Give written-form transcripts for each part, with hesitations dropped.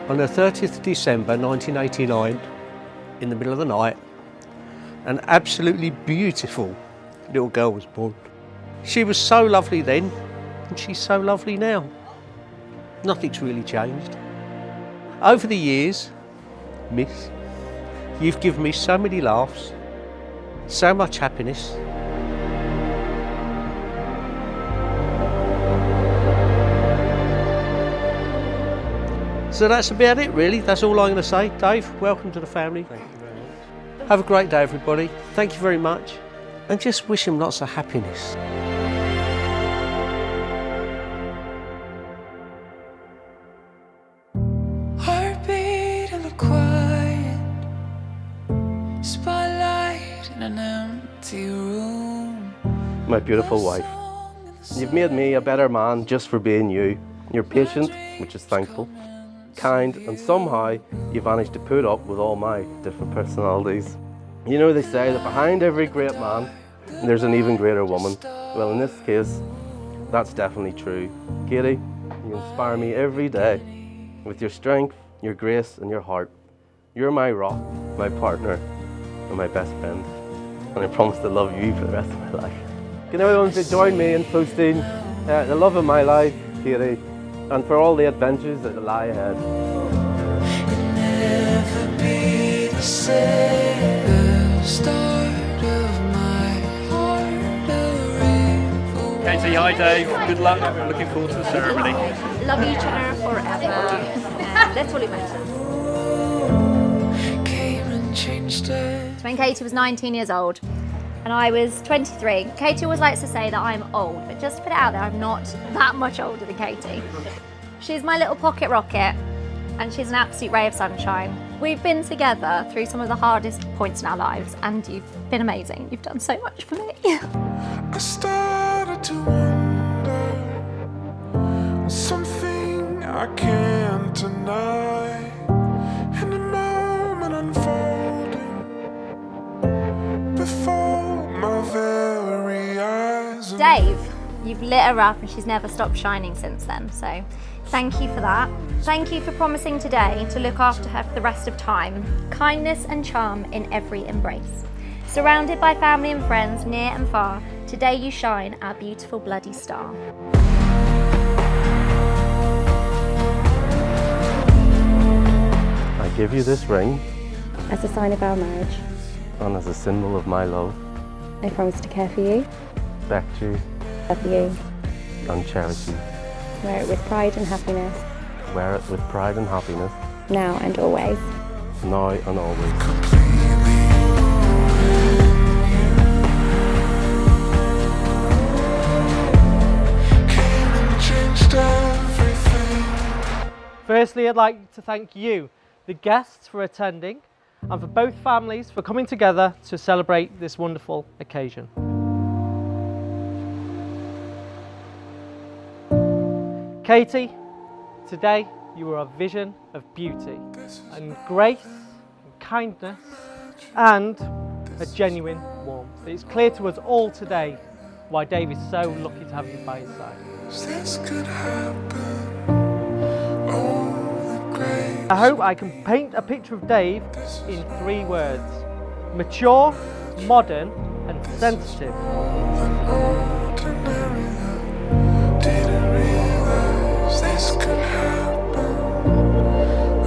On the 30th of December 1989, in the middle of the night, an absolutely beautiful little girl was born. She was so lovely then, and she's so lovely now. Nothing's really changed. Over the years, Miss, you've given me so many laughs, so much happiness. So that's about it really, that's all I'm going to say. Dave, welcome to the family. Thank you very much. Have a great day everybody, thank you very much, and just wish him lots of happiness. Heartbeat in the quiet, spotlight in an empty room. My beautiful wife, you've made me a better man just for being you. You're patient, which is thankful, kind, and somehow you managed to put up with all my different personalities. You know, they say that behind every great man there's an even greater woman. Well, in this case, that's definitely true. Katie, you inspire me every day with your strength, your grace, and your heart. You're my rock, my partner, and my best friend. And I promise to love you for the rest of my life. Can everyone join me in toasting the love of my life, Katie, and for all the adventures that lie ahead. You'll never be the same. The start of my heart, a river. Katie, hi Dave, good luck. Looking forward to the ceremony. Love each other forever. That's all it matters. Came and changed it. When Katie was 19 years old and I was 23, Katie always likes to say that I'm old, but just to put it out there, I'm not that much older than Katie. She's my little pocket rocket and she's an absolute ray of sunshine. We've been together through some of the hardest points in our lives and you've been amazing. You've done so much for me. I started to wonder something I can't deny. In a moment unfolding before my very eyes. Dave, you've lit her up and she's never stopped shining since then, so thank you for that. Thank you for promising today to look after her for the rest of time. Kindness and charm in every embrace. Surrounded by family and friends near and far, today you shine, our beautiful bloody star. I give you this ring As a sign of our marriage, and as a symbol of my love, I promise to care for you, respect you, love you, and cherish you. wear it with pride and happiness, Wear it with pride and happiness, now and always. now and always. Came and changed everything. Firstly, I'd like to thank you, the guests, for attending and for both families for coming together to celebrate this wonderful occasion. Katie, today you are a vision of beauty and grace and kindness and a genuine warmth. It's clear to us all today why Dave is so lucky to have you by his side. This could happen. Oh, the grace. I hope I can paint a picture of Dave in 3 words: mature, modern and sensitive. Ordinary that didn't realize this could happen.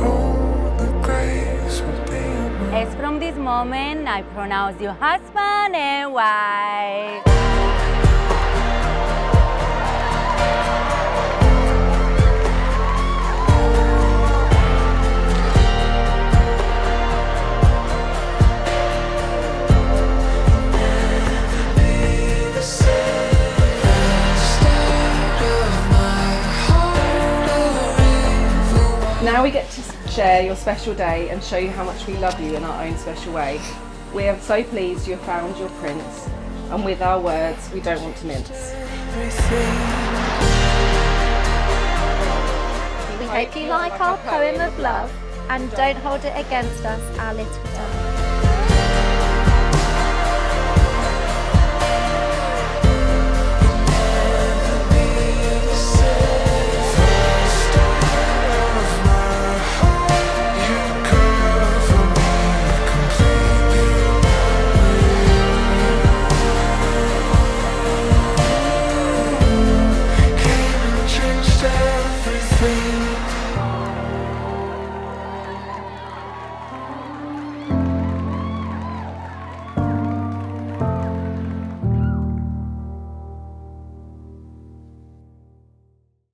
Oh, the grace would be enough. As from this moment, I pronounce you husband and wife. Now we get to share your special day and show you how much we love you in our own special way. We are so pleased you have found your prince, and with our words, we don't want to mince. We hope you like our poem of love and don't hold it against us, our little dove.